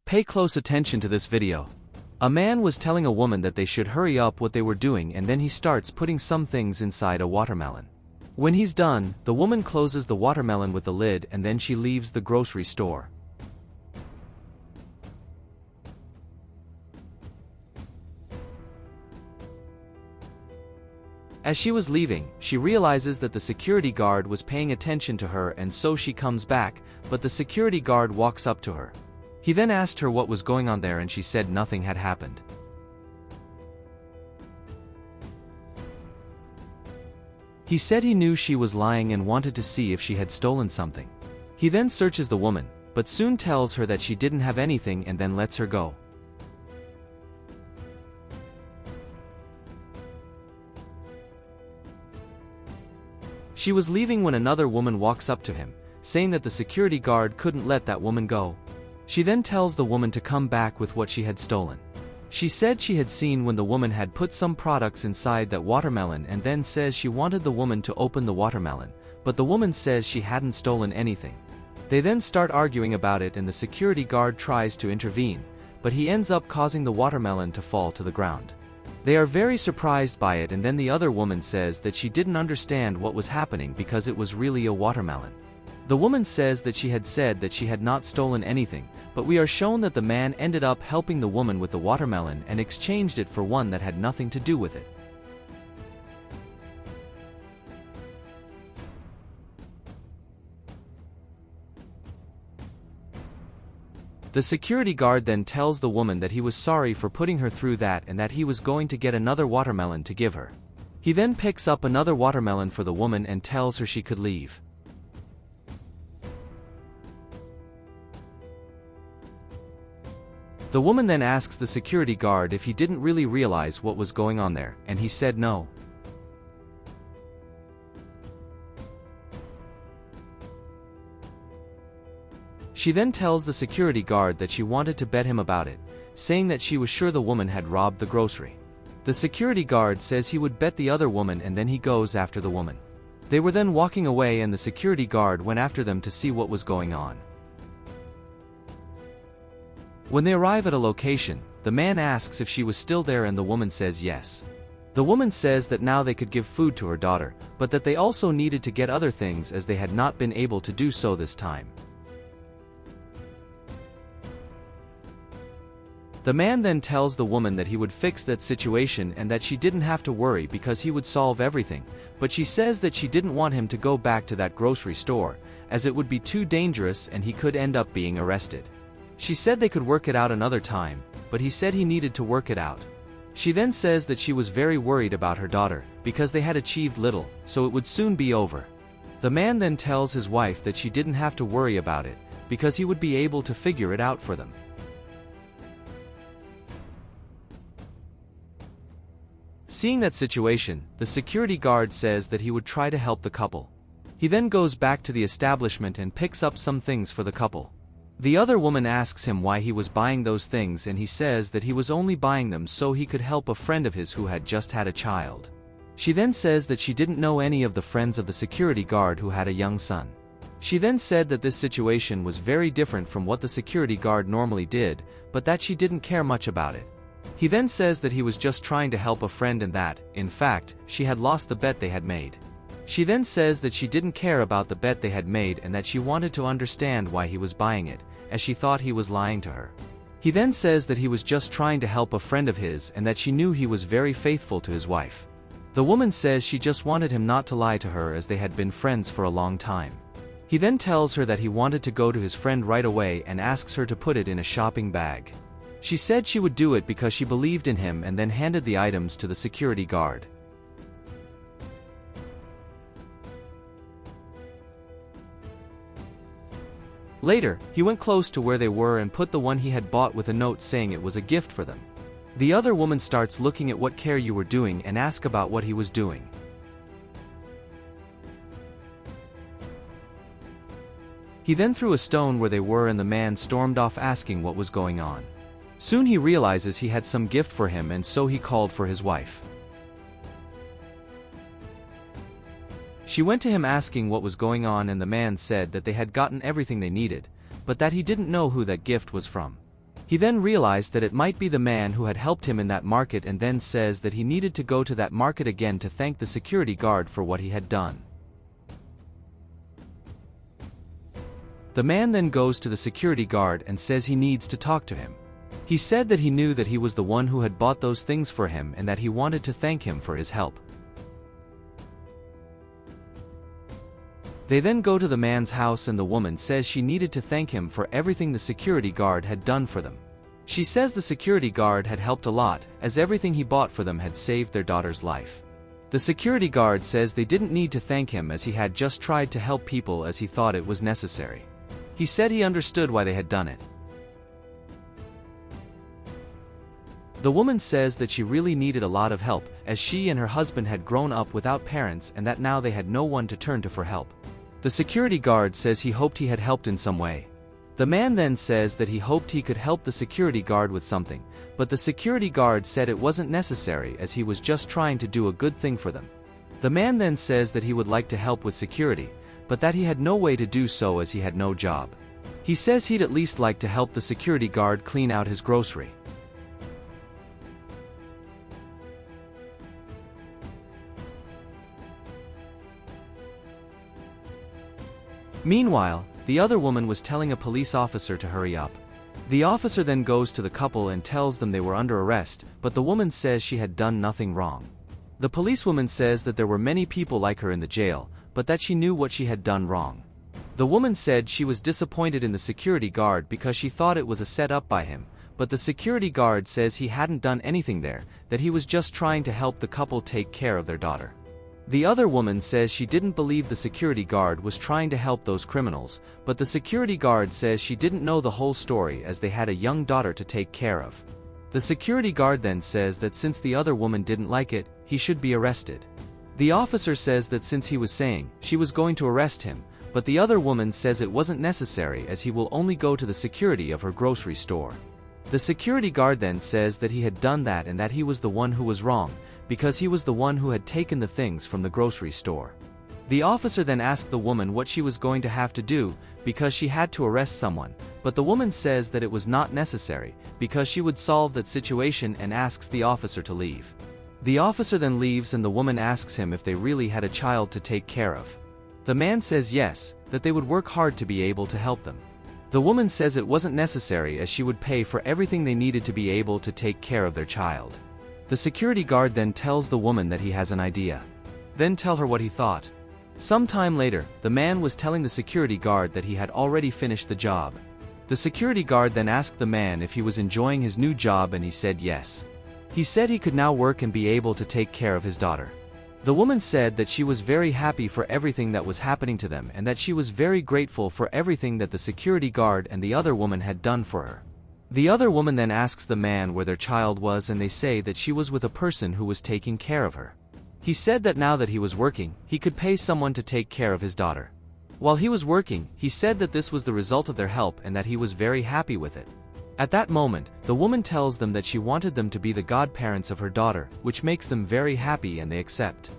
Pay close attention to this video. A man was telling a woman that they should hurry up what they were doing, and then he starts putting some things inside a watermelon. When he's done, the woman closes the watermelon with the lid and then she leaves the grocery store. As she was leaving, she realizes that the security guard was paying attention to her, and so she comes back, but the security guard walks up to her. He then asked her what was going on there and she said nothing had happened. He said he knew she was lying and wanted to see if she had stolen something. He then searches the woman, but soon tells her that she didn't have anything and then lets her go. She was leaving when another woman walks up to him, saying that the security guard couldn't let that woman go. She then tells the woman to come back with what she had stolen. She said she had seen when the woman had put some products inside that watermelon, and then says she wanted the woman to open the watermelon, but the woman says she hadn't stolen anything. They then start arguing about it and the security guard tries to intervene, but he ends up causing the watermelon to fall to the ground. They are very surprised by it, and then the other woman says that she didn't understand what was happening because it was really a watermelon. The woman says that she had said that she had not stolen anything, but we are shown that the man ended up helping the woman with the watermelon and exchanged it for one that had nothing to do with it. The security guard then tells the woman that he was sorry for putting her through that and that he was going to get another watermelon to give her. He then picks up another watermelon for the woman and tells her she could leave. The woman then asks the security guard if he didn't really realize what was going on there, and he said no. She then tells the security guard that she wanted to bet him about it, saying that she was sure the woman had robbed the grocery. The security guard says he would bet the other woman, and then he goes after the woman. They were then walking away and the security guard went after them to see what was going on. When they arrive at a location, the man asks if she was still there and the woman says yes. The woman says that now they could give food to her daughter, but that they also needed to get other things as they had not been able to do so this time. The man then tells the woman that he would fix that situation and that she didn't have to worry because he would solve everything, but she says that she didn't want him to go back to that grocery store, as it would be too dangerous and he could end up being arrested. She said they could work it out another time, but he said he needed to work it out. She then says that she was very worried about her daughter, because they had achieved little, so it would soon be over. The man then tells his wife that she didn't have to worry about it, because he would be able to figure it out for them. Seeing that situation, the security guard says that he would try to help the couple. He then goes back to the establishment and picks up some things for the couple. The other woman asks him why he was buying those things, and he says that he was only buying them so he could help a friend of his who had just had a child. She then says that she didn't know any of the friends of the security guard who had a young son. She then said that this situation was very different from what the security guard normally did, but that she didn't care much about it. He then says that he was just trying to help a friend and that, in fact, she had lost the bet they had made. She then says that she didn't care about the bet they had made and that she wanted to understand why he was buying it, as she thought he was lying to her. He then says that he was just trying to help a friend of his and that she knew he was very faithful to his wife. The woman says she just wanted him not to lie to her as they had been friends for a long time. He then tells her that he wanted to go to his friend right away and asks her to put it in a shopping bag. She said she would do it because she believed in him and then handed the items to the security guard. Later, he went close to where they were and put the one he had bought with a note saying it was a gift for them. The other woman starts looking at what care you were doing and asks about what he was doing. He then threw a stone where they were and the man stormed off asking what was going on. Soon he realizes he had some gift for him and so he called for his wife. She went to him asking what was going on and the man said that they had gotten everything they needed, but that he didn't know who that gift was from. He then realized that it might be the man who had helped him in that market and then says that he needed to go to that market again to thank the security guard for what he had done. The man then goes to the security guard and says he needs to talk to him. He said that he knew that he was the one who had bought those things for him and that he wanted to thank him for his help. They then go to the man's house and the woman says she needed to thank him for everything the security guard had done for them. She says the security guard had helped a lot, as everything he bought for them had saved their daughter's life. The security guard says they didn't need to thank him as he had just tried to help people as he thought it was necessary. He said he understood why they had done it. The woman says that she really needed a lot of help, as she and her husband had grown up without parents and that now they had no one to turn to for help. The security guard says he hoped he had helped in some way. The man then says that he hoped he could help the security guard with something, but the security guard said it wasn't necessary as he was just trying to do a good thing for them. The man then says that he would like to help with security, but that he had no way to do so as he had no job. He says he'd at least like to help the security guard clean out his grocery. Meanwhile, the other woman was telling a police officer to hurry up. The officer then goes to the couple and tells them they were under arrest, but the woman says she had done nothing wrong. The policewoman says that there were many people like her in the jail, but that she knew what she had done wrong. The woman said she was disappointed in the security guard because she thought it was a set-up by him, but the security guard says he hadn't done anything there, that he was just trying to help the couple take care of their daughter. The other woman says she didn't believe the security guard was trying to help those criminals, but the security guard says she didn't know the whole story as they had a young daughter to take care of. The security guard then says that since the other woman didn't like it, he should be arrested. The officer says that since he was saying she was going to arrest him, but the other woman says it wasn't necessary as he will only go to the security of her grocery store. The security guard then says that he had done that and that he was the one who was wrong, because he was the one who had taken the things from the grocery store. The officer then asked the woman what she was going to have to do, because she had to arrest someone, but the woman says that it was not necessary, because she would solve that situation and asks the officer to leave. The officer then leaves and the woman asks him if they really had a child to take care of. The man says yes, that they would work hard to be able to help them. The woman says it wasn't necessary as she would pay for everything they needed to be able to take care of their child. The security guard then tells the woman that he has an idea. Then tell her what he thought. Some time later, the man was telling the security guard that he had already finished the job. The security guard then asked the man if he was enjoying his new job and he said yes. He said he could now work and be able to take care of his daughter. The woman said that she was very happy for everything that was happening to them and that she was very grateful for everything that the security guard and the other woman had done for her. The other woman then asks the man where their child was and they say that she was with a person who was taking care of her. He said that now that he was working, he could pay someone to take care of his daughter. While he was working, he said that this was the result of their help and that he was very happy with it. At that moment, the woman tells them that she wanted them to be the godparents of her daughter, which makes them very happy and they accept.